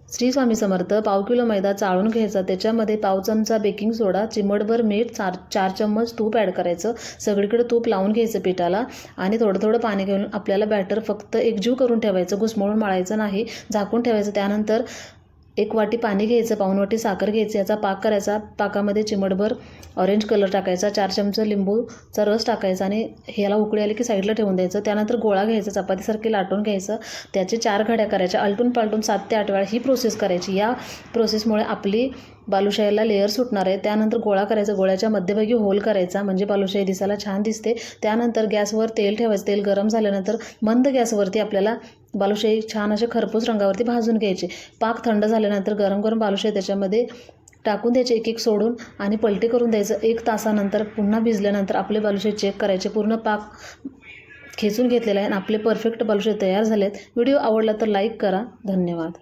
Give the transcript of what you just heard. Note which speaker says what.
Speaker 1: श्री स्वामी समर्थ. पाव किलो मैदा चाळून घ्यायचा, त्याच्यामध्ये पाव चमचा बेकिंग सोडा, चिमटभर मीठ, 4 चम्मच तूप ॲड करायचं. सगळीकडे तूप लावून घ्यायचं पिठाला आणि थोडं थोडं पाणी घेऊन आपल्याला बॅटर फक्त एकजीव करून ठेवायचं, घुसमळून मळायचं नाही, झाकून ठेवायचं. त्यानंतर 1 वाटी पाणी घ्यायचं, पाऊण वाटी साखर घ्यायची, याचा पाक करायचा. पाकामध्ये चिमटभर ऑरेंज कलर टाकायचा, 4 चमचे लिंबूचा रस टाकायचा आणि ह्याला उकळी आली की साईडला ठेवून द्यायचं. त्यानंतर गोळा घ्यायचा, चपातीसारखी लाटून घ्यायचं, त्याचे 4 घड्या करायच्या, आलटून पालटून 7 ते 8 वेळा ही प्रोसेस करायची. या प्रोसेसमुळे आपली बालुशाहीला लेअर सुटणार आहे. त्यानंतर गोळा करायचा, गोळ्याच्या मध्यभागी होल करायचा, म्हणजे बालुशाही दिसायला छान दिसते. त्यानंतर गॅसवर तेल ठेवायचं. तेल गरम झाल्यानंतर मंद गॅसवरती आपल्याला बालुशाही छान असे खरपूस रंगावरती भाजून घ्यायचे. पाक थंड झाल्यानंतर गरम गरम बालुशाही त्याच्यामध्ये टाकून द्यायचे, एक एक सोडून आणि पलटी करून द्यायचं. 1 तासानंतर पुन्हा भिजल्यानंतर आपले बालुशाही चेक करायचे. पूर्ण पाक खेचून घेतलेला आहे आणि आपले परफेक्ट बालुशाही तयार झाले आहेत. व्हिडिओ आवडला तर लाईक करा. धन्यवाद.